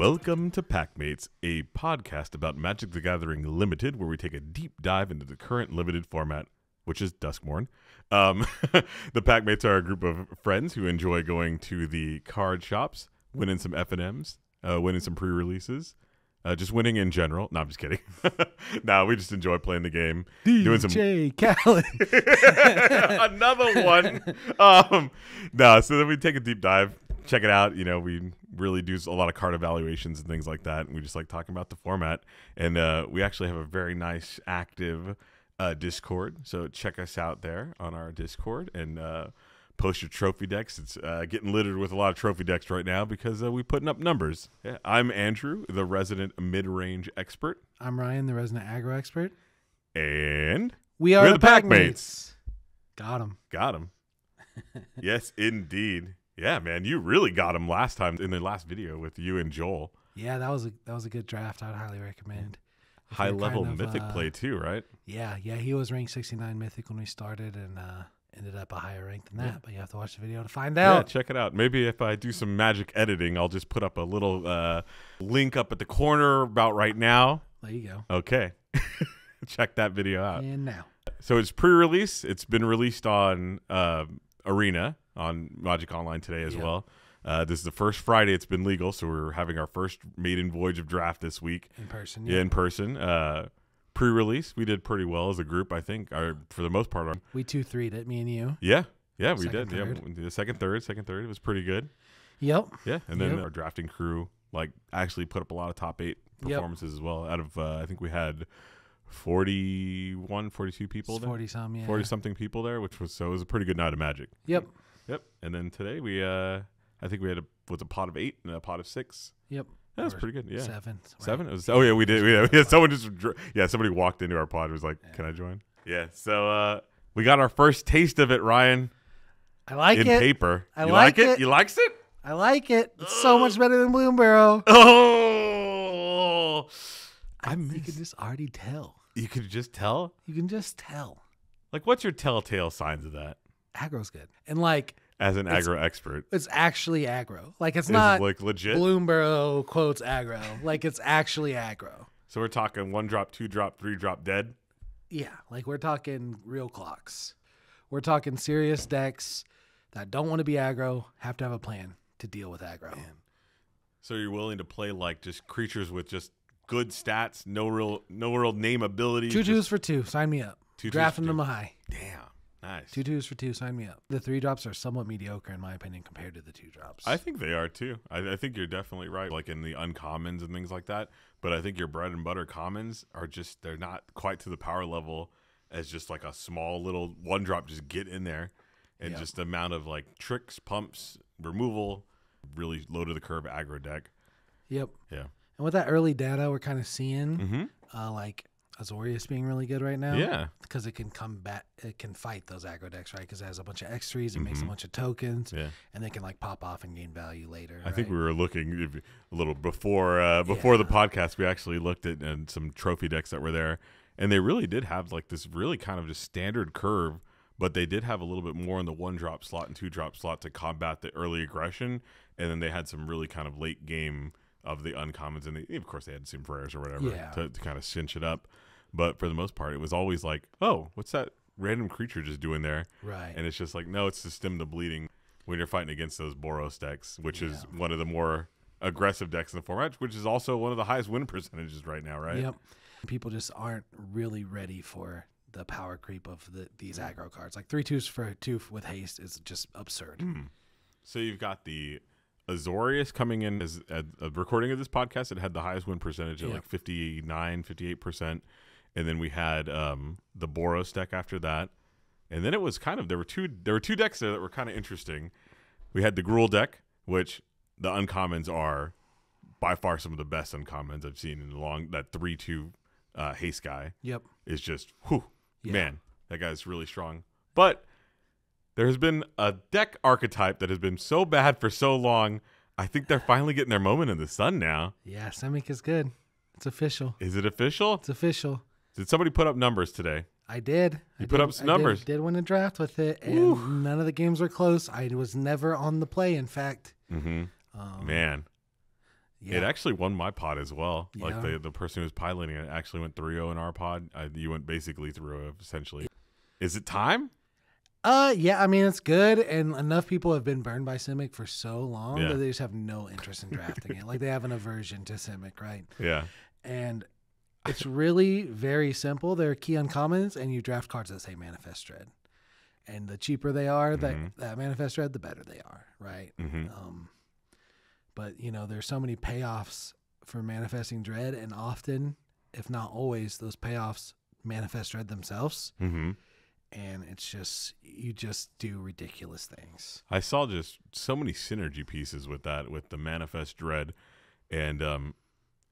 Welcome to Packmates, a podcast about Magic the Gathering Limited, where we take a deep dive into the current limited format, which is Duskmourn. The Packmates are a group of friends who enjoy going to the card shops, winning some F&Ms, winning some pre-releases, just winning in general. No, I'm just kidding. No, we just enjoy playing the game. Doing some Khaled. Another one. So then we take a deep dive, check it out. You know, we really do a lot of card evaluations and things like that, and we just like talking about the format. And we actually have a very nice active Discord, so check us out there on our Discord and post your trophy decks. It's getting littered with a lot of trophy decks right now because we're putting up numbers. Yeah. I'm Andrew, the resident mid-range expert. I'm Ryan, the resident aggro expert. And we're the Packmates. Got him. Got him. Yes, indeed. Yeah, man, you really got him last time in the last video with you and Joel. Yeah, that was a good draft. I'd highly recommend. High level mythic play too, right? Yeah, he was ranked 69 mythic when we started, and ended up a higher rank than that. Yeah. But you have to watch the video to find out. Yeah, check it out. Maybe if I do some magic editing, I'll just put up a little link up at the corner about right now. There you go. Okay, check that video out. And now, so it's pre-release. It's been released on Arena on Magic Online today as well. This is the first Friday it's been legal, so we're having our first maiden voyage of draft this week. In person. Yeah, in person. Pre-release, we did pretty well as a group, I think, for the most part. We 2-3'd it, me and you. Yeah, we second, did. Third. Yeah, the second, third. It was pretty good. Yep. Yeah, and then our drafting crew actually put up a lot of top 8 performances as well. Out of, I think we had 41, 42 people there. 40-some, yeah. 40-something people there, it was a pretty good night of Magic. Yep. And then today we, I think we had a pot of 8 and a pot of 6. Yep. That was pretty good. Yeah. 7. Right? 7? It was, oh, yeah, we did. Yeah, someone somebody walked into our pod and was like, Can I join? Yeah. So we got our first taste of it, Ryan. I like it. In paper. You like it? You likes it? I like it. It's so much better than Bloomburrow. Oh. You can just already tell. You could just tell? You can just tell. Like, what's your telltale signs of that? Aggro's good. And as an aggro expert, it's actually aggro. It's not like legit. Bloomburrow quotes aggro. It's actually aggro. So we're talking 1 drop, 2 drop, 3 drop dead. Yeah, we're talking real clocks. We're talking serious decks that don't want to be aggro, have to have a plan to deal with aggro. Man. So you're willing to play just creatures with just good stats, no real name ability. 2/2s for 2. Sign me up. Drafting them a high. Damn. Nice. 2/2s for 2. Sign me up. The 3 drops are somewhat mediocre in my opinion compared to the 2 drops. I think they are too. I think you're definitely right. In the uncommons and things like that. But I think your bread and butter commons are they're not quite to the power level as just a small little 1 drop. Just get in there, and just the amount of tricks, pumps, removal, really low to the curve aggro deck. Yep. Yeah. And with that early data, we're kind of seeing Azorius being really good right now. Yeah. Because it can it can fight those aggro decks, right? Because it has a bunch of X3s, it makes a bunch of tokens, and they can pop off and gain value later. I think we were looking a little before the podcast. We actually looked at some trophy decks that were there, and they really did have this really kind of just standard curve, but they did have a little bit more in the 1 drop slot and 2 drop slot to combat the early aggression, and then they had some really kind of late game of the uncommons, and of course they had some prayers or whatever to kind of cinch it up. But for the most part, it was always oh, what's that random creature just doing there? Right. And it's just no, it's to stem the bleeding when you're fighting against those Boros decks, which is one of the more aggressive decks in the format, which is also one of the highest win percentages right now, right? Yep. People just aren't really ready for the power creep of these aggro cards. 3/2s for 2 with haste is just absurd. So you've got the Azorius coming in as a recording of this podcast. It had the highest win percentage at 59, 58%. And then we had the Boros deck after that. And then it was there were two decks there that were kind of interesting. We had the Gruul deck, which the uncommons are by far some of the best uncommons I've seen in a long. That 3/2 haste guy is just man, that guy's really strong. But there has been a deck archetype that has been so bad for so long. I think they're finally getting their moment in the sun now. Yeah, Semic is good. It's official. Is it official? It's official. Did somebody put up numbers today? I did. You put up some numbers. I did win a draft with it, and none of the games were close. I was never on the play, in fact. Man. Yeah. It actually won my pod as well. Yeah. Like the person who was piloting it actually went 3-0 in our pod. You went basically 3-0 essentially. Is it time? Yeah, I mean, it's good, and enough people have been burned by Simic for so long Yeah. that they just have no interest in drafting it. Like, they have an aversion to Simic, right? Yeah. And it's really very simple. They're key uncommons, and you draft cards that say Manifest Dread. And the cheaper they are, that Manifest Dread, the better they are, right? But, there's so many payoffs for Manifesting Dread, and often, if not always, those payoffs manifest Dread themselves. And it's just, you just do ridiculous things. I saw just so many synergy pieces with that, with the Manifest Dread. And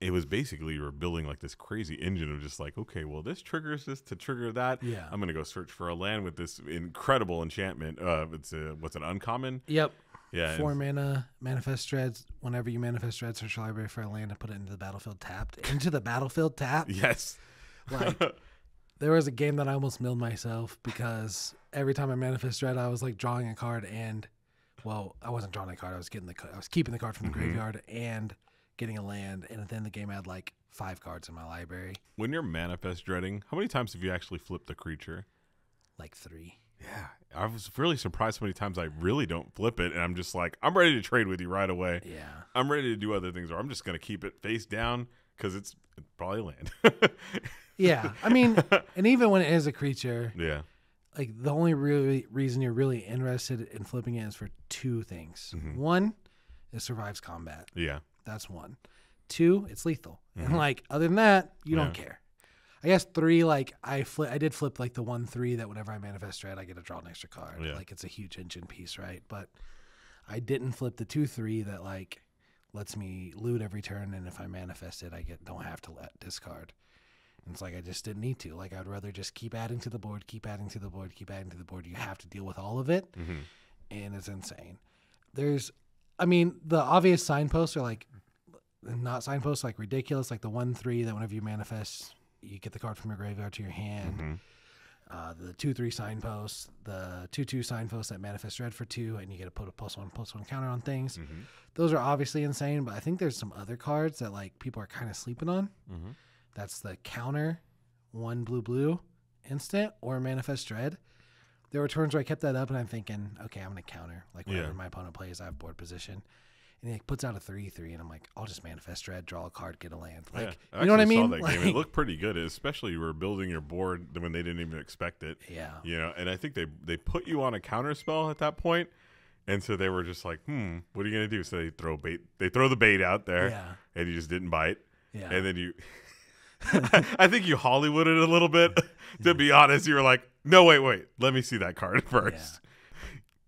it was basically you were building like this crazy engine of just like, okay, well, this triggers this to trigger that. Yeah. I'm going to go search for a land with this incredible enchantment. It's what's an uncommon? Yep. Yeah. 4 mana, Manifest Dreads. Whenever you Manifest Dread, search your library for a land and put it into the battlefield tapped. Into the battlefield tapped? Yes. Like, there was a game that I almost milled myself because every time I Manifest Dread, I was like drawing a card and, well, I wasn't drawing a card. I was keeping the card from the graveyard and getting a land. And at the end of the game, I had like 5 cards in my library. When you're Manifest Dreading, how many times have you actually flipped the creature? Like 3. Yeah. I was really surprised how many times I really don't flip it. And I'm just like, I'm ready to trade with you right away. Yeah. I'm ready to do other things, or I'm just going to keep it face down because it's probably land. Yeah. I mean, and even when it is a creature, Yeah. like the only reason you're really interested in flipping it is for 2 things. One, it survives combat. Yeah. That's 1. 2, it's lethal. And like, other than that, you don't care. I guess 3, like I did flip like the 1/3 that whenever I Manifest Dread, I get to draw an extra card. Yeah. Like, it's a huge engine piece, right? But I didn't flip the 2/3 that like lets me loot every turn, and if I manifest it, I don't have to discard. And it's like, I just didn't need to. Like, I'd rather just keep adding to the board, keep adding to the board, keep adding to the board. You have to deal with all of it, and it's insane. The obvious signposts are like, not signposts, like ridiculous, like the 1/3 that whenever you manifest, you get the card from your graveyard to your hand. The 2/3 signposts, the 2/2 signposts that Manifest Dread for 2, and you get to put a +1/+1 counter on things. Those are obviously insane, but I think there's some other cards that like people are kind of sleeping on. That's the counter 1 blue instant or Manifest Dread. There were turns where I kept that up and I'm thinking, okay, I'm going to counter. Like, whenever my opponent plays, I have board position. And he puts out a 3/3, and I'm like, I'll just Manifest Dread, draw a card, get a land. Like, yeah, you know what I mean? Saw that game. It looked pretty good, especially you were building your board when they didn't even expect it. Yeah. And I think they put you on a counter spell at that point, and so they were just like, what are you gonna do? So they throw the bait out there, and you just didn't bite. Yeah. And then you, I think you Hollywooded a little bit. To be honest, you were like, no, wait, let me see that card first.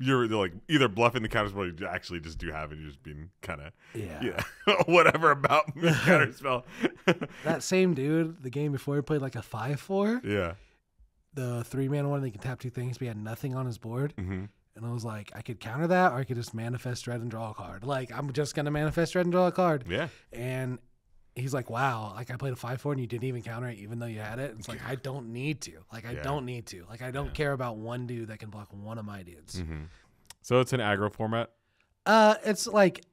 You're like either bluffing the counterspell, or you actually just do have it. You're just being kind of whatever about the counterspell. That same dude, the game before, he played like a 5/4. Yeah, the 3-mana one. They can tap 2 things, but he had nothing on his board. And I was like, I could counter that, or I could just Manifest Dread and draw a card. Like, I'm just gonna Manifest Dread and draw a card. Yeah. And he's like, wow, like I played a 5/4 and you didn't even counter it even though you had it. It's like, I don't need to. Like, I don't need to. Like, I don't care about one dude that can block one of my dudes. So it's an aggro format? It's like,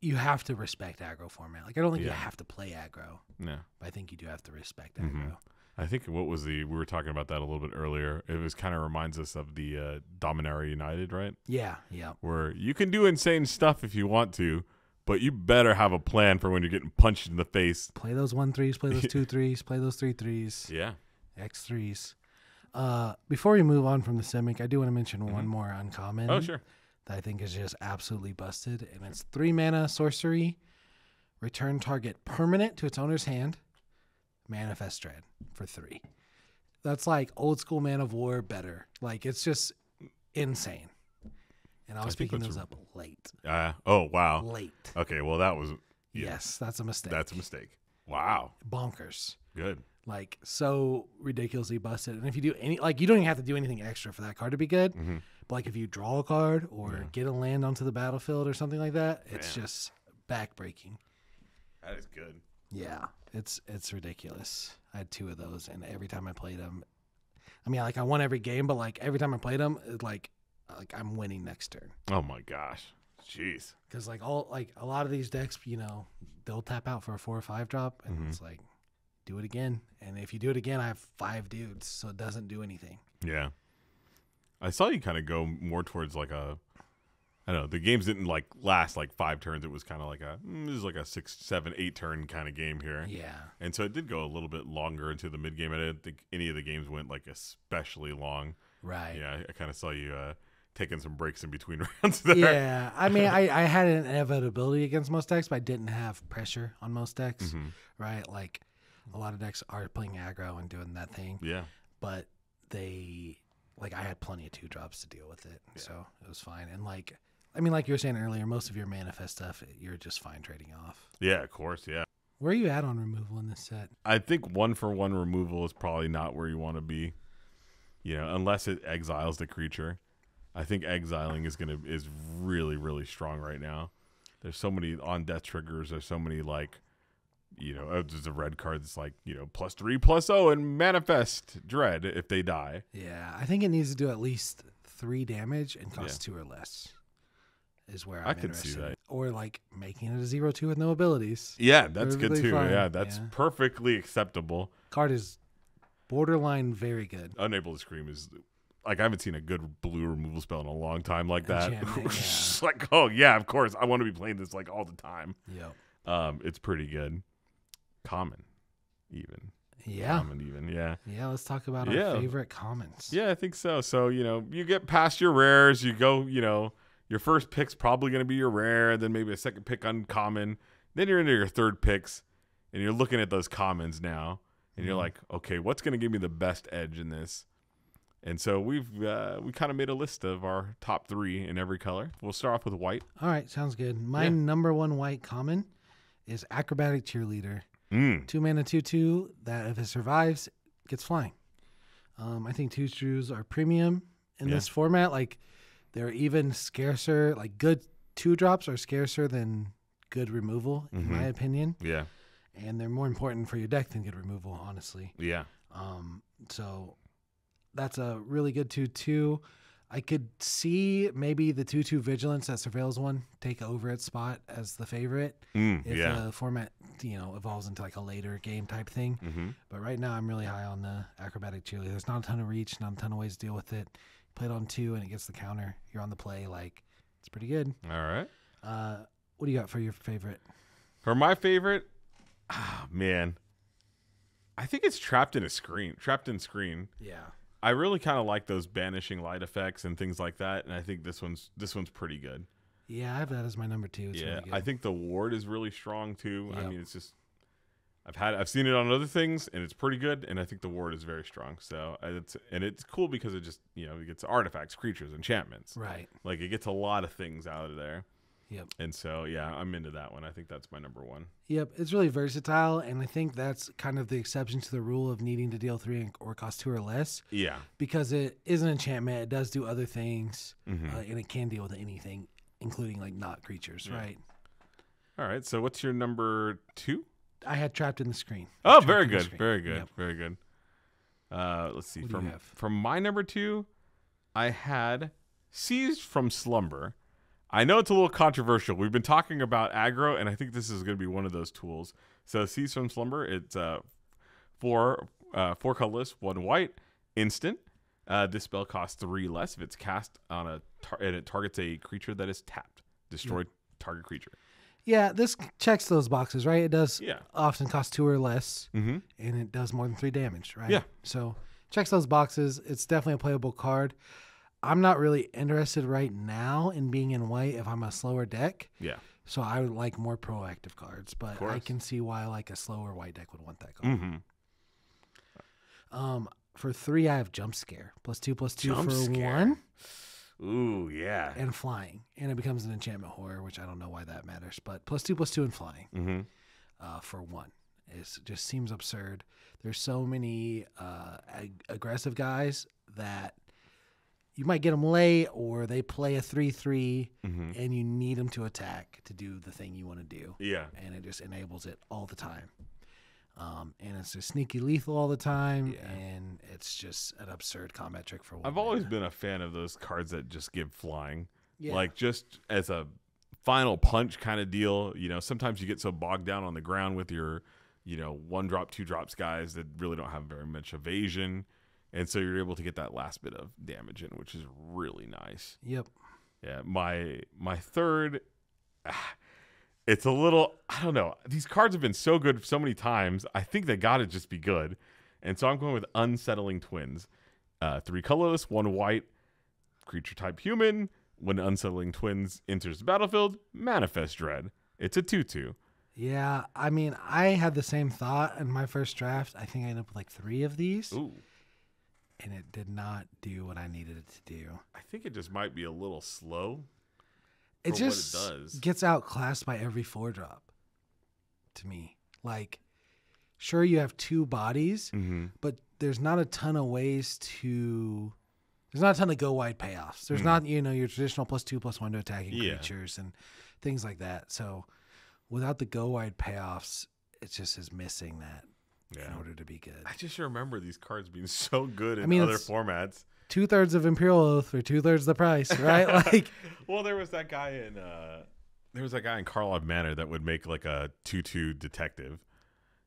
you have to respect aggro format. Like, I don't think you have to play aggro. No. But I think you do have to respect aggro. I think we were talking about that a little bit earlier. It was kind of reminds us of the Dominaria United, right? Yeah. Where you can do insane stuff if you want to, but you better have a plan for when you're getting punched in the face. Play those 1/3s, play those 2/3s, play those 3/3s. Yeah. X3s. Before we move on from the Simic, I do want to mention one more uncommon. Oh, sure. That I think is just absolutely busted. And it's 3 mana sorcery. Return target permanent to its owner's hand. Manifest Dread for 3. That's like old school Man of War better. Like, it's just insane. And I was picking those up late. Oh, wow. Late. Okay, well, that was... Yes, that's a mistake. That's a mistake. Wow. Bonkers. Good. Like, so ridiculously busted. And if you do you don't even have to do anything extra for that card to be good. But like, if you draw a card or get a land onto the battlefield or something like that, it's just backbreaking. That is good. Yeah, it's ridiculous. I had 2 of those, and every time I played them, I mean, like, I won every game, but like every time I played them, like I'm winning next turn. Oh my gosh. jeez. Because like a lot of these decks, you know, they'll tap out for a 4 or 5 drop, and it's like, do it again. And if you do it again, I have 5 dudes, so it doesn't do anything. Yeah. I saw you kind of go more towards like a, I don't know, the games didn't like last like 5 turns. It was kind of like this is like a 6, 7, 8 turn kind of game here. Yeah. And so it did go a little bit longer into the mid game. I didn't think any of the games went like especially long. Right. Yeah, I kind of saw you taking some breaks in between rounds there. Yeah. I mean, I had an inevitability against most decks, but I didn't have pressure on most decks. Right. Like a lot of decks are playing aggro and doing that thing. Yeah. But I had plenty of 2 drops to deal with it. Yeah. So it was fine. And like, I mean, like you were saying earlier, most of your manifest stuff, you're just fine trading off. Yeah, of course. Yeah. Where are you at on removal in this set? I think 1-for-1 removal is probably not where you want to be. You know, unless it exiles the creature. I think exiling is really, really strong right now. There's so many on death triggers. There's so many like, you know, there's a red card that's like, you know, +3/+0 and manifest dread if they die. Yeah, I think it needs to do at least 3 damage and cost 2 or less. Is where I'm could see that. Or like making it a 0/2 with no abilities. Yeah, that's good too. Fine. Yeah, that's perfectly acceptable. Card is borderline very good. Unable to Scream is like, I haven't seen a good blue removal spell in a long time like that. It's like, oh yeah, of course, I want to be playing this like all the time. Yep. It's pretty good. Common, even. Yeah. Common, even. Yeah. Yeah. Let's talk about our favorite commons. Yeah, I think so. So, you know, you get past your rares, you go, you know, your first pick's probably going to be your rare, then maybe a second pick uncommon. Then you're into your third picks, and you're looking at those commons now, and you're like, okay, what's going to give me the best edge in this? And so we kind of made a list of our top 3 in every color. We'll start off with white. All right, sounds good. My number 1 white common is Acrobatic Cheerleader. 2 mana 2/2 that if it survives, gets flying. I think 2/2s are premium in this format. Like, they're even scarcer. Like, good 2-drops are scarcer than good removal, in my opinion. Yeah. And they're more important for your deck than good removal, honestly. Yeah. So that's a really good 2/2. I could see maybe the 2/2 Vigilance, that Surveils one, take over its spot as the favorite if the format, you know, evolves into like a later game type thing. But right now I'm really high on the Acrobatic Cheerleader. There's not a ton of reach, not a ton of ways to deal with it. Play it on 2 and it gets the counter. You're on the play. Like, it's pretty good. All right. What do you got for your favorite? For my favorite, man, I think it's Trapped in Screen. Yeah. I really kind of like those banishing light effects and things like that, and I think this one's pretty good. Yeah, I have that as my number 2. It's really good. I think the ward is really strong too. Yep. I mean, it's just I've seen it on other things, and it's pretty good. And I think the ward is very strong. So it's cool because it just, you know, it gets artifacts, creatures, enchantments. Right. Like, it gets a lot of things out of there. Yep. And so yeah, I'm into that one. I think that's my number 1. Yep. It's really versatile, and I think that's kind of the exception to the rule of needing to deal 3 or cost 2 or less. Yeah. Because it is an enchantment. It does do other things, and it can deal with anything, including like not creatures. Yeah. Right. All right. So what's your number 2? I had Trapped in the Screen. Oh, very good. Very good. Yep. Very good. Let's see. What From my number 2, I had Seized from Slumber. I know it's a little controversial. We've been talking about aggro, and I think this is going to be one of those tools. So Seized from Slumber, it's 4 colorless, 1 white, instant. This spell costs 3 less if it's cast on and it targets a creature that is tapped. Destroy target creature. Yeah, this checks those boxes, right? It does often cost 2 or less, and it does more than 3 damage, right? Yeah. So checks those boxes. It's definitely a playable card. I'm not really interested right now in being in white if I'm a slower deck. Yeah. So I would like more proactive cards, but I can see why like a slower white deck would want that card. For 3, I have Jump Scare. +2/+2 for 1. Ooh, yeah. And flying. And it becomes an enchantment horror, which I don't know why that matters. But +2/+2 and flying for 1. It just seems absurd. There's so many aggressive guys that you might get them late, or they play a 3/3 and you need them to attack to do the thing you want to do. Yeah. And it just enables it all the time. And it's just sneaky lethal all the time, and it's just an absurd combat trick for 1. I've always been a fan of those cards that just give flying. Yeah. Like, just as a final punch kind of deal. You know, sometimes you get so bogged down on the ground with your, you know, 1-drop, 2-drops guys that really don't have very much evasion. And so you're able to get that last bit of damage in, which is really nice. Yep. Yeah. My third, it's a little, I don't know. These cards have been so good so many times. I think they got to just be good. And so I'm going with Unsettling Twins. 3 colorless, 1 white, creature type human. When Unsettling Twins enters the battlefield, manifest dread. It's a 2/2. Yeah, I mean, I had the same thought in my first draft. I think I ended up with like 3 of these. Ooh. And it did not do what I needed it to do. I think it just might be a little slow. It just what it does. Gets outclassed by every 4-drop to me. Like, sure, you have 2 bodies, but there's not a ton of ways to... There's not a ton of go wide payoffs. There's not, you know, your traditional +2/+1 to attacking creatures and things like that. So without the go wide payoffs, it just is missing that in order to be good. I just remember these cards being so good in other formats. 2/3 of Imperial Oath for 2/3 the price, right? Like, well, there was that guy in Karlov Manor that would make like a 2/2 detective.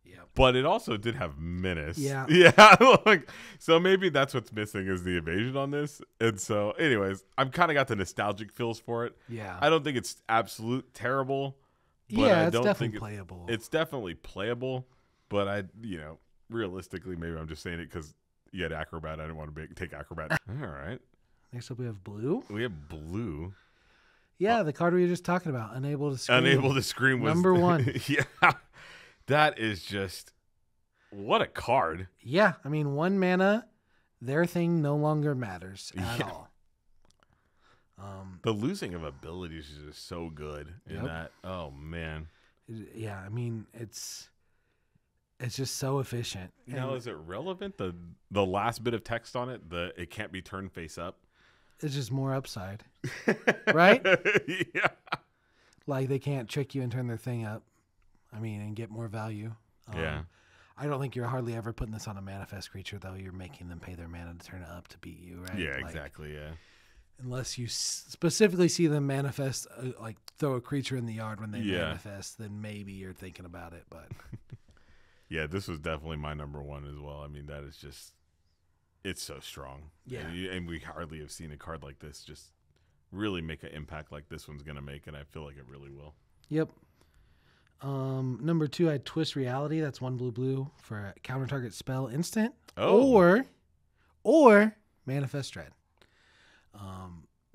yeah. But it also did have menace. Yeah. Yeah. Like, so maybe that's what's missing is the evasion on this. And so, anyways, I've kind of got the nostalgic feels for it. Yeah. I don't think it's absolute terrible. But Yeah, I it's don't definitely think playable. It's definitely playable. But realistically, maybe I'm just saying it because you had Acrobat. I didn't want to take Acrobat. All right. Next up, we have blue. We have blue. Yeah, the card we were just talking about, Unable to Scream. Unable to Scream was number 1. Yeah. That is just, what a card. Yeah, I mean, 1 mana, their thing no longer matters at all. The losing of abilities is just so good in that. Oh, man. Yeah, I mean, it's just so efficient. Now, is it relevant? The last bit of text on it, it can't be turned face up? It's just more upside, right? Yeah. Like, they can't trick you and turn their thing up. I mean, and get more value. Yeah. I don't think you're hardly ever putting this on a manifest creature, though. You're making them pay their mana to turn it up to beat you, right? Yeah, like, exactly, yeah. Unless you specifically see them manifest, like throw a creature in the yard when they manifest, then maybe you're thinking about it. But yeah, this was definitely my number 1 as well. I mean, that is just, it's so strong. Yeah. And we hardly have seen a card like this just really make an impact like this one's going to make, and I feel like it really will. Yep. Number 2, I had Twist Reality. That's 1 blue for a counter target spell instant. Oh. Or Manifest Dread.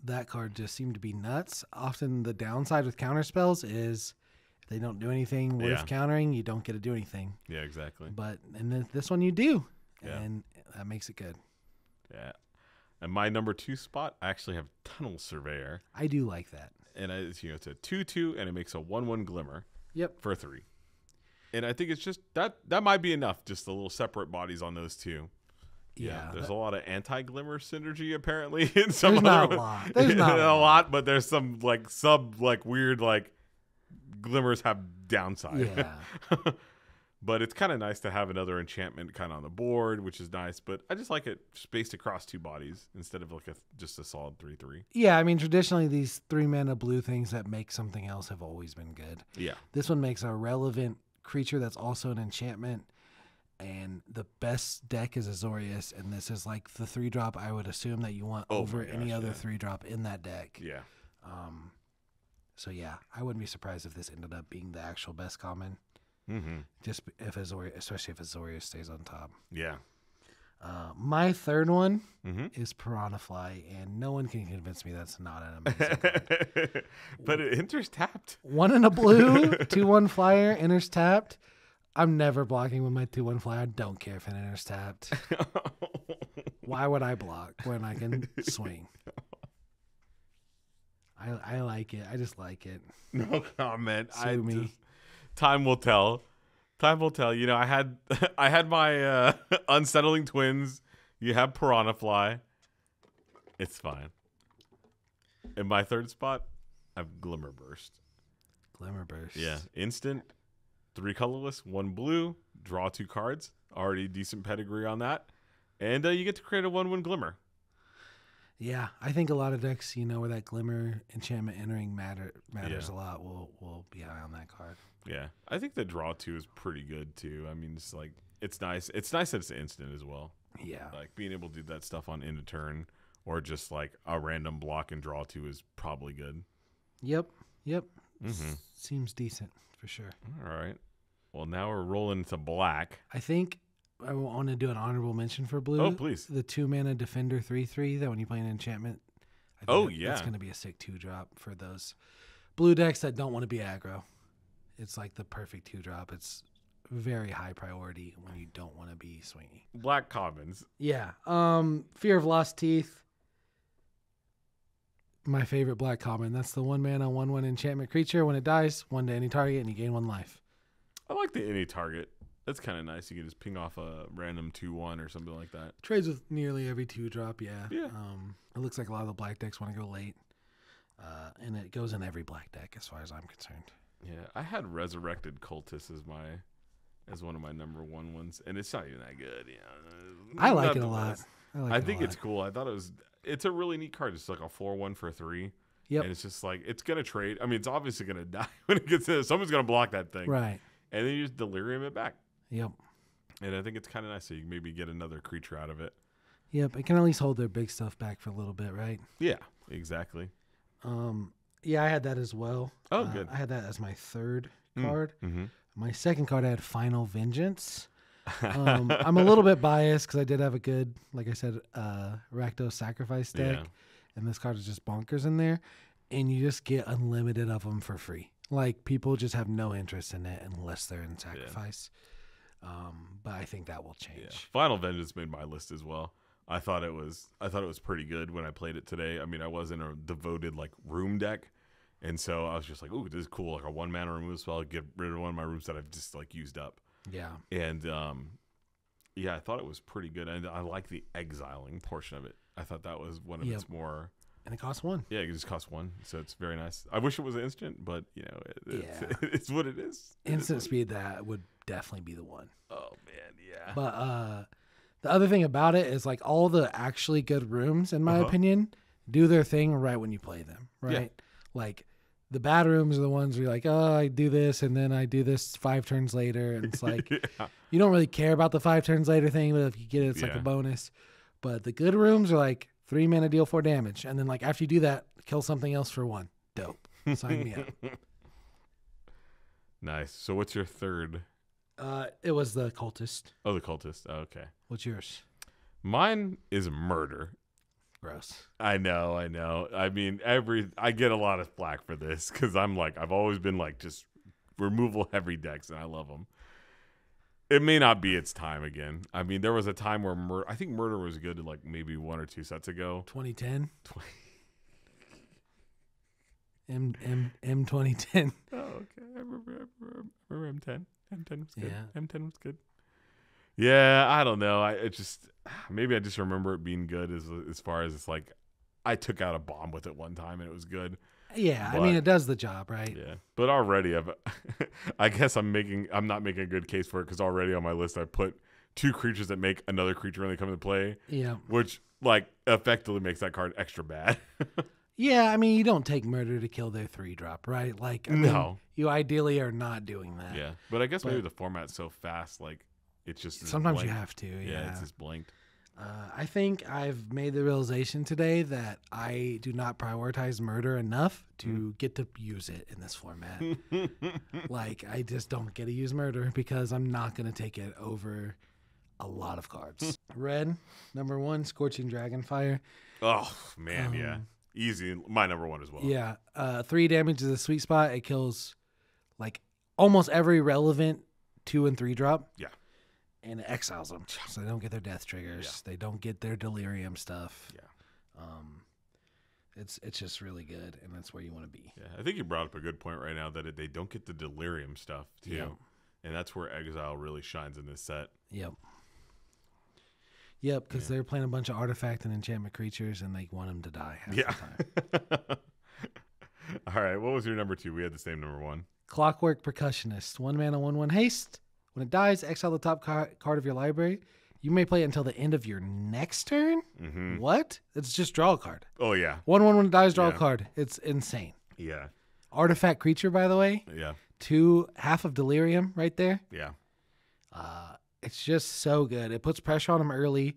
That card just seemed to be nuts. Often the downside with counter spells is if they don't do anything worth countering, you don't get to do anything. Yeah, exactly. But in this one you do, and that makes it good. Yeah. And my number 2 spot, I actually have Tunnel Surveyor. I do like that. And it's a 2/2, and it makes a 1/1 glimmer. Yep. For 3. And I think it's just that might be enough, just the little separate bodies on those 2. Yeah. There's a lot of anti-glimmer synergy apparently in some There's not a lot. There's not a lot, but there's some weird glimmers have downside. Yeah. But it's kind of nice to have another enchantment kind of on the board, which is nice. But I just like it spaced across 2 bodies instead of like just a solid 3/3. Yeah, I mean, traditionally these 3 mana blue things that make something else have always been good. Yeah. This one makes a relevant creature that's also an enchantment, and the best deck is Azorius, and this is like the 3-drop I would assume that you want over any other 3-drop in that deck. Yeah. So yeah, I wouldn't be surprised if this ended up being the actual best common. Mm-hmm. Just if Azorius, especially if Azorius stays on top. Yeah. My third one is Piranha Fly, and no one can convince me that's not an amazing card. But it enters tapped. 1 in a blue, 2/1 flyer, enters tapped. I'm never blocking with my 2/1 flyer. I don't care if it enters tapped. Why would I block when I can swing? I like it. I just like it. No comment. Sue me. Time will tell. Time will tell. You know, I had my Unsettling Twins. You have Piranha Fly. It's fine. In my third spot, I have Glimmer Burst. Glimmer Burst. Yeah. Instant. 3 colorless, 1 blue. Draw 2 cards. Already decent pedigree on that. And you get to create a 1/1 Glimmer. Yeah, I think a lot of decks, where that Glimmer enchantment entering matters a lot, will be high on that card. Yeah, I think the draw 2 is pretty good too. I mean, it's like it's nice. It's nice that it's instant as well. Yeah, Like being able to do that stuff on end of turn or just like a random block and draw 2 is probably good. Yep. Mm-hmm. Seems decent for sure. All right. Well, now we're rolling to black. I think I want to do an honorable mention for blue. Oh, please. The 2-mana Defender 3/3 that when you play an enchantment. That's going to be a sick 2-drop for those blue decks that don't want to be aggro. It's like the perfect 2-drop. It's very high priority when you don't want to be swingy. Black commons. Yeah. Fear of Lost Teeth. My favorite black common. That's the 1-mana 1/1 enchantment creature. When it dies, 1 to any target, and you gain 1 life. I like the any target. That's kind of nice. You can just ping off a random 2/1 or something like that. Trades with nearly every 2-drop, yeah. Yeah. It looks like a lot of the black decks want to go late. And it goes in every black deck as far as I'm concerned. Yeah, I had Resurrected Cultist as one of my number 1 ones, and it's not even that good. Yeah, I like it a lot. I think it's cool. I thought it's a really neat card. It's like a 4/1 for 3. Yep. And it's just like it's gonna trade. I mean, it's obviously gonna die when it gets there. Someone's gonna block that thing, right? And then you just delirium it back. Yep. And I think it's kind of nice so you can maybe get another creature out of it. Yep. It can at least hold their big stuff back for a little bit, right? Yeah, exactly. Yeah, I had that as well. Oh, good. I had that as my third card. Mm-hmm. My second card, I had Final Vengeance. I'm a little bit biased because I did have a good, like I said, Rakdos Sacrifice deck. Yeah. And this card is just bonkers in there. And you just get unlimited of them for free. Like, people just have no interest in it unless they're in Sacrifice. Yeah. But I think that will change. Yeah. Final Vengeance made my list as well. I thought it was pretty good when I played it today. I mean, I was in a devoted like room deck, and so I was just like, "Ooh, this is cool! Like a 1-mana remove spell, get rid of one of my rooms that I've just like used up." Yeah, and I thought it was pretty good, and I like the exiling portion of it. I thought that was one of its more. And it costs 1. Yeah, it just costs 1, so it's very nice. I wish it was instant, but it's what it is. Instant speed, that would definitely be the one. Oh man, yeah. But the other thing about it is like all the actually good rooms, in my opinion, do their thing right when you play them, right? Yeah. Like the bad rooms are the ones where you're like, oh, I do this and then I do this 5 turns later. And it's like, you don't really care about the 5 turns later thing, but if you get it, it's like a bonus. But the good rooms are like 3 mana, deal 4 damage. And then like after you do that, kill something else for 1. Dope. Sign me up. Nice. So what's your third? It was the Cultist. Oh, the Cultist. Oh, okay. What's yours? Mine is Murder. Gross. I know. I mean, I get a lot of flack for this because I'm like, I've always been like just removal heavy decks, and I love them. It may not be its time again. I mean, there was a time where I think Murder was good like maybe 1 or 2 sets ago. 2010. M 2010. Oh, okay. I remember M10. M10 was good. Yeah. M10 was good. Yeah, I don't know. Maybe I just remember it being good as far as it's like I took out a bomb with it one time and it was good. Yeah, but, I mean it does the job, right? Yeah, but already I guess I'm not making a good case for it because already on my list I put 2 creatures that make another creature when they come into play. Yeah, which like effectively makes that card extra bad. Yeah, I mean, you don't take Murder to kill their 3-drop, right? Like, I mean, you ideally are not doing that. Yeah, but I guess maybe the format's so fast, like, it's just sometimes you have to. Yeah, it's just blanked. I think I've made the realization today that I do not prioritize Murder enough to get to use it in this format. Like, I just don't get to use Murder because I'm not going to take it over a lot of cards. Red, number 1, Scorching Dragonfire. Oh, man, yeah. Easy. My number 1 as well. Yeah. 3 damage is a sweet spot. It kills like almost every relevant 2 and 3 drop. Yeah. And it exiles them. So they don't get their death triggers. Yeah. They don't get their delirium stuff. Yeah. It's just really good, and that's where you want to be. Yeah. I think you brought up a good point right now that they don't get the delirium stuff too. Yeah. And that's where exile really shines in this set. Yep. Yep, because they're playing a bunch of artifact and enchantment creatures, and they want them to die half the time. All right, what was your number 2? We had the same number 1. Clockwork Percussionist. 1 mana, 1/1 haste. When it dies, exile the top card of your library. You may play it until the end of your next turn? Mm-hmm. What? It's just draw a card. Oh, yeah. 1/1 when it dies, draw a card. It's insane. Yeah. Artifact creature, by the way. Yeah. 2 half of delirium right there. Yeah. It's just so good. It puts pressure on them early.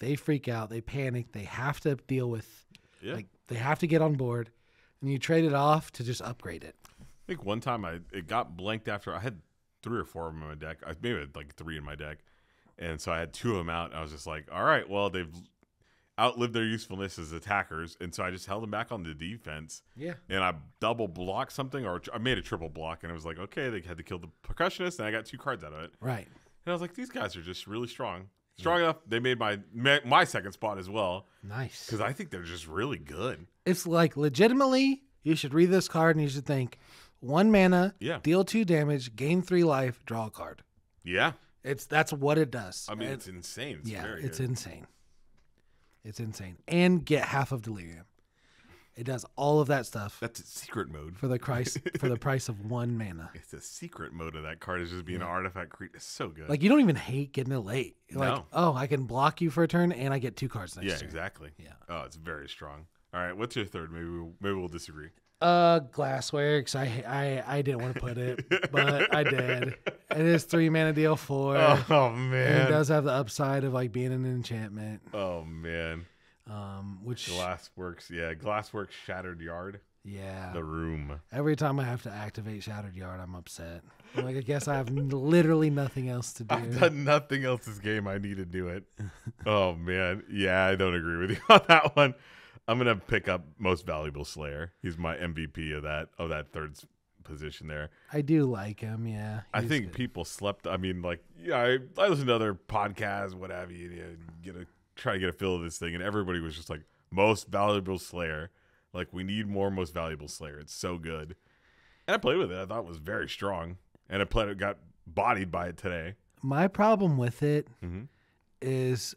They freak out. They panic. They have to deal with, they have to get on board. And you trade it off to just upgrade it. I think one time it got blanked after I had 3 or 4 of them in my deck. I maybe had like 3 in my deck. And so I had 2 of them out. And I was just like, all right, well, they've outlived their usefulness as attackers. And so I just held them back on the defense. Yeah. And I double blocked something, or I made a triple block. And it was like, okay, they had to kill the percussionist. And I got 2 cards out of it. Right. And I was like, these guys are just really strong. Strong enough. They made my second spot as well. Nice. Because I think they're just really good. It's like legitimately, you should read this card and you should think 1 mana, deal 2 damage, gain 3 life, draw a card. Yeah. That's what it does. I mean, it's insane. It's insane. It's insane. And get half of delirium. It does all of that stuff. That's a secret mode for the price of 1 mana. It's a secret mode of that card is just being an artifact creature. It's so good. Like you don't even hate getting it late. You're no. like, oh, I can block you for a turn and I get 2 cards next turn. Yeah, exactly. Yeah. Oh, it's very strong. All right, what's your third? Maybe we'll disagree. Glassworks. I didn't want to put it, but I did. It is 3 mana deal 4. Oh man. And it does have the upside of like being an enchantment. Oh man. Which Glassworks, Glassworks Shattered Yard. Yeah. The Room. Every time I have to activate Shattered Yard, I'm upset. I'm like, I guess I have literally nothing else to do. I've done nothing else this game. I need to do it. Oh man. Yeah, I don't agree with you on that one. I'm gonna pick up Most Valuable Slayer. He's my MVP of that third position there. I do like him. Yeah, I think people slept. I mean, like, I listen to other podcasts, what have you. Try to get a feel of this thing, and everybody was just like, Most Valuable Slayer. Like, we need more Most Valuable Slayer. It's so good. And I played with it. I thought it was very strong, and I got bodied by it today. My problem with it is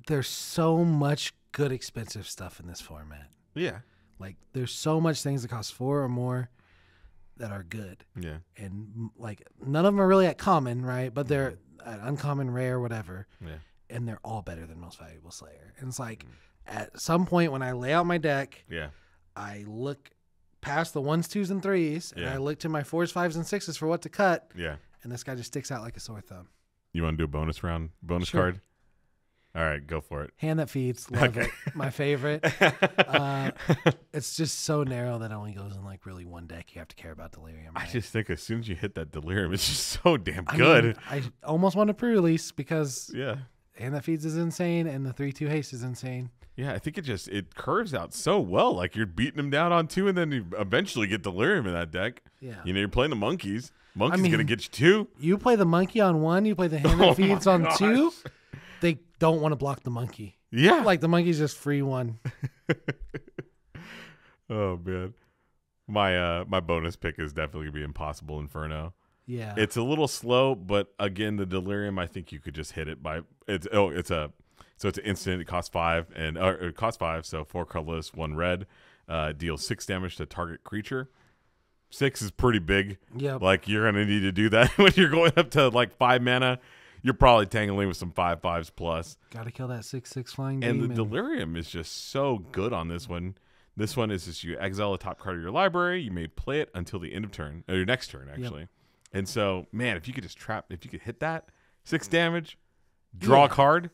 there's so much good expensive stuff in this format. Yeah. Like there's so much things that cost 4 or more that are good. Yeah. And like none of them are really at common, right? But they're at uncommon, rare, whatever. Yeah. And they're all better than Most Valuable Slayer. And it's like at some point when I lay out my deck, I look past the 1s, 2s, and 3s, and I look to my 4s, 5s, and 6s for what to cut. Yeah. And this guy just sticks out like a sore thumb. You want to do a bonus card? All right, go for it. Hand That Feeds, love it. My favorite. It's just so narrow that it only goes in like really one deck. You have to care about Delirium. Right? I just think as soon as you hit that Delirium, it's just so damn good. I almost want to pre-release because Hand That Feeds is insane and the 3/2 haste is insane. Yeah, I think it curves out so well. Like you're beating them down on 2, and then you eventually get Delirium in that deck. Yeah, you're playing the monkeys. Monkey's gonna get you 2. You play the monkey on 1. You play the Hand That Feeds on 2. They don't want to block the monkey. Yeah. Like the monkey's just free 1. Oh man. My bonus pick is definitely gonna be Impossible Inferno. Yeah. It's a little slow, but again, the Delirium, I think you could just hit it by it's an instant. It costs 5 and it costs 5, so 4 colorless, 1 red. Deals 6 damage to target creature. 6 is pretty big. Yeah. Like you're gonna need to do that when you're going up to like 5 mana. You're probably tangling with some 5/5s plus. Got to kill that 6/6 flying and demon. The Delirium is just so good on this one. This one is just you exile a top card of your library. You may play it until the end of turn, or your next turn, actually. Yep. And so, man, if you could hit that 6 damage, draw a card,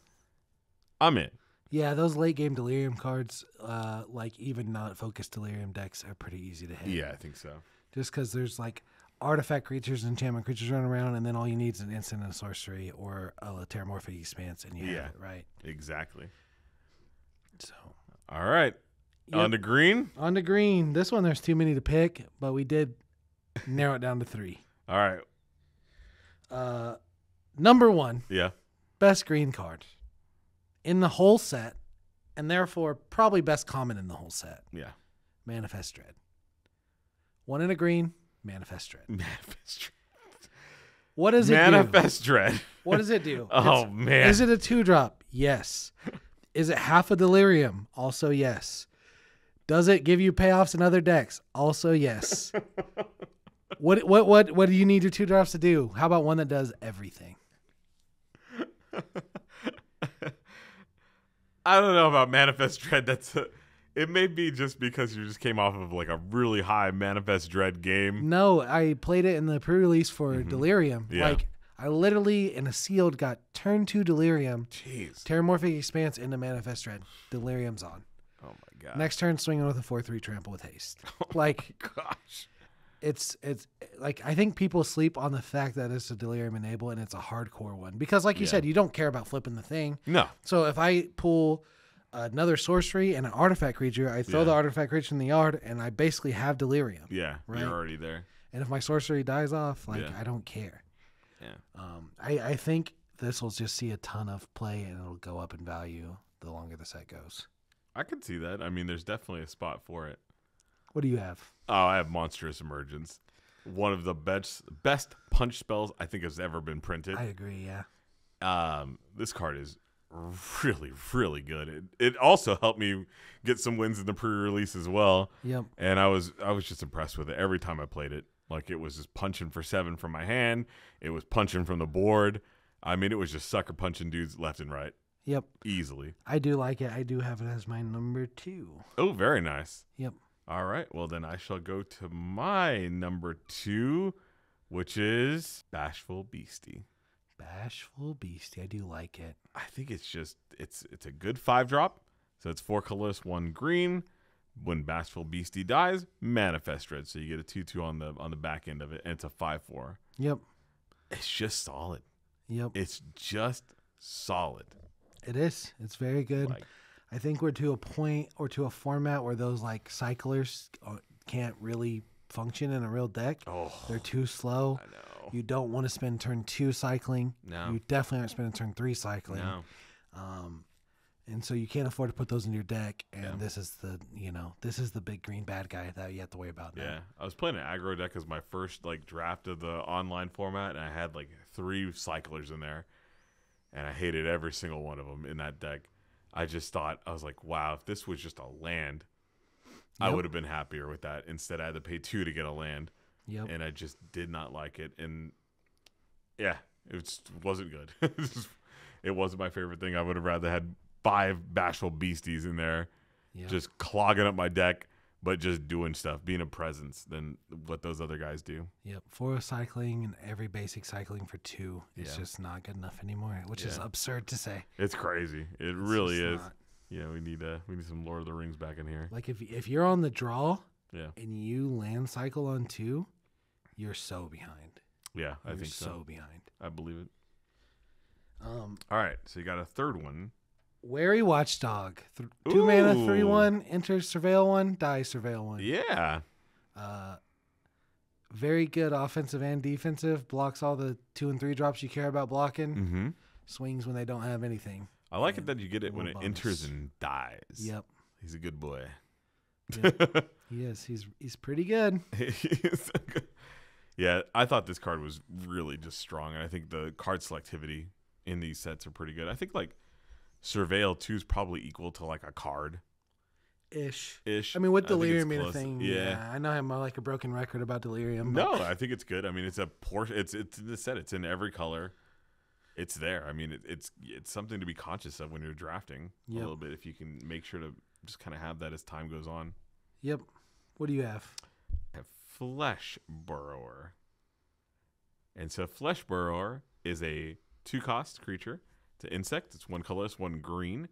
I'm in. Yeah, those late game Delirium cards, like even not focused Delirium decks, are pretty easy to hit. Yeah, I think so. Just because there's like artifact creatures and enchantment creatures running around, and then all you need is an instant and a sorcery or a Terramorphic Expanse, and you have it, right? Exactly. So, all right. Yep. On to green? On to green. This one, there's too many to pick, but we did narrow it down to 3. All right. Number 1. Yeah. Best green card in the whole set, and therefore probably best common in the whole set. Yeah. Manifest Dread. 1 in a green. Manifest Dread. Manifest Dread. What does it do? Manifest Dread. What does it do? Oh, man. Is it a 2-drop? Yes. Is it half a Delirium? Also, yes. Does it give you payoffs in other decks? Also, yes. What do you need your 2-drops to do? How about one that does everything? I don't know about Manifest Dread. It may be just because you just came off of like a really high Manifest Dread game. No, I played it in the pre-release for Delirium. Yeah. Like, I literally, in a sealed, got turn 2 Delirium. Jeez. Terramorphic Expanse into Manifest Dread. Delirium's on. Oh my god. Next turn, swinging with a 4/3 trample with haste. Like, Gosh. it's like, I think people sleep on the fact that it's a Delirium enable and it's a hardcore one. Because like you said, you don't care about flipping the thing. No. So if I pull another sorcery and an artifact creature, I throw the artifact creature in the yard and I basically have Delirium. Yeah, right? you're already there. And if my sorcery dies off, like, I don't care. Yeah. I think this will just see a ton of play and it'll go up in value the longer the set goes. I can see that. I mean, there's definitely a spot for it. What do you have? Oh, I have Monstrous Emergence. One of the best punch spells I think has ever been printed. I agree, yeah. This card is really, really good. It also helped me get some wins in the pre-release as well. Yep. And I was just impressed with it every time I played it. Like, it was just punching for 7 from my hand. It was punching from the board. I mean, it was just sucker punching dudes left and right. Yep. Easily. I do like it. I do have it as my number 2. Oh, very nice. Yep. All right. Well, then I shall go to my number 2, which is Bashful Beastie. Bashful Beastie. I do like it. I think it's just it's a good 5-drop. So it's 4 colorless, 1 green. When Bashful Beastie dies, Manifest Dread. So you get a 2/2 on the back end of it, and it's a 5/4. Yep. It's just solid. Yep. It's just solid. It is. It's very good. Like, I think we're to a point or to a format where those like cyclers can't really function in a real deck. oh, They're too slow. I know. You don't want to spend turn 2 cycling. No. You definitely aren't spending turn 3 cycling. No. And so you can't afford to put those in your deck. And this is the big green bad guy that you have to worry about now. Yeah, I was playing an aggro deck as my first like draft of the online format, and I had like 3 cyclers in there, and I hated every single one of them in that deck. I just thought, I was like, wow, if this was just a land, I would have been happier with that. Instead, I had to pay 2 to get a land, and I just did not like it. And yeah, it just wasn't good. It wasn't my favorite thing. I would have rather had 5 Bashful Beasties in there, just clogging up my deck, but just doing stuff, being a presence than what those other guys do. Yep. 4 cycling and every basic cycling for 2. It's just not good enough anymore, which is absurd to say. It's crazy. It really is. Yeah, we need some Lord of the Rings back in here. Like if you're on the draw Yeah. and you land cycle on 2, you're so behind. Yeah, I You're think so. so behind. I believe it. All right, so you got a third one. Wary Watchdog. 2 mana, Ooh. 3/1, enters Surveil 1, dies Surveil 1. Yeah. Very good offensive and defensive. Blocks all the 2 and 3 drops you care about blocking. Mm-hmm. Swings when they don't have anything. I like it that you get it when it Little enters bonus. and dies. Yep. He's a good boy. Yep. He is. He's pretty good. He's so good. Yeah, I thought this card was really just strong, and I think the card selectivity in these sets are pretty good. I think like Surveil 2 is probably equal to like a card. Ish. Ish. I mean, with I think it's Delirium being a close. thing, Yeah. I know I'm like a broken record about Delirium. No, I think it's good. I mean, it's a portion. It's in the set. It's in every color. It's there. I mean, it's something to be conscious of when you're drafting a little bit. If you can make sure to just kind of have that as time goes on. Yep. What do you have? I have Flesh Burrower, and so Flesh Burrower is a 2-cost creature. It's an insect. It's 1 colorless, 1 green.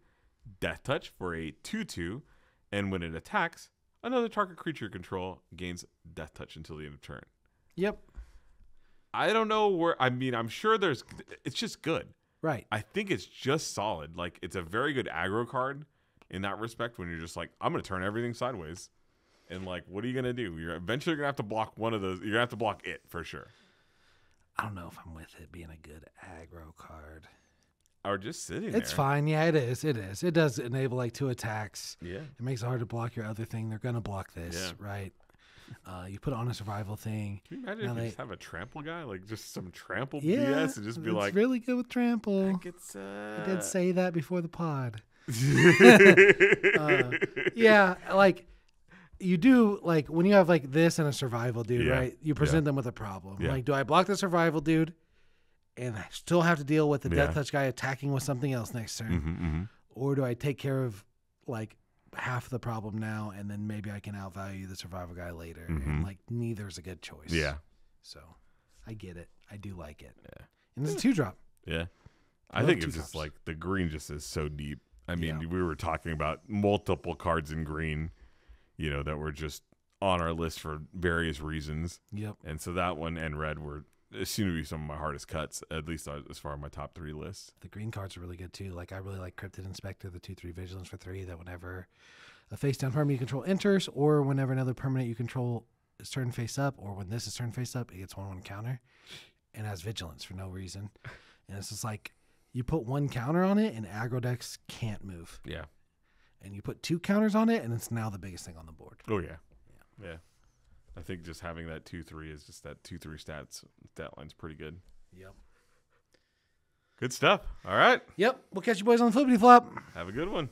Death Touch for a 2/2. And when it attacks, another target creature you control gains Death Touch until the end of turn. Yep. I don't know where. I mean, I'm sure it's just good. Right. I think it's just solid. Like, it's a very good aggro card in that respect when you're just like, I'm going to turn everything sideways. And, like, what are you going to do? You're eventually going to have to block one of those. You're going to have to block it for sure. I don't know if I'm with it being a good aggro card. Or just sitting there. It's fine. Yeah, it is. It is. It does enable like 2 attacks. Yeah. It makes it hard to block your other thing. They're going to block this, right? You put it on a survival thing. Can you imagine Now if you just have a trample guy? Like, just some trample Yeah, BS and just be it's like, really good with trample. it's, I did say that before the pod. Yeah, like you do, like when you have like this and a survival dude, right? You present them with a problem. Yeah. Like, do I block the survival dude and I still have to deal with the Yeah. Death Touch guy attacking with something else next turn? Mm-hmm. Or do I take care of like half the problem now, and then maybe I can outvalue the survival guy later? And like neither's a good choice. Yeah. So I get it. I do like it. Yeah. And it's a 2-drop. Yeah. I love think two it's just drops. like the green just is so deep. I mean, Yeah. we were talking about multiple cards in green, that were just on our list for various reasons. Yep. And so that one and red were seem to be some of my hardest cuts, at least as far as my top 3 lists. The green cards are really good too. Like I really like Cryptid Inspector, the 2/3 Vigilance for 3. That whenever a face down permanent you control enters, or whenever another permanent you control is turn face up, or when this is turn face up, it gets 1/1 counter, and has Vigilance for no reason. And it's just like you put 1 counter on it, and aggro decks can't move. Yeah. And you put 2 counters on it, and it's now the biggest thing on the board. Oh yeah. Yeah. I think just having that 2/3 is just that 2/3 stat line's pretty good. Yep. Good stuff. All right. Yep. We'll catch you boys on the flippity flop. Have a good one.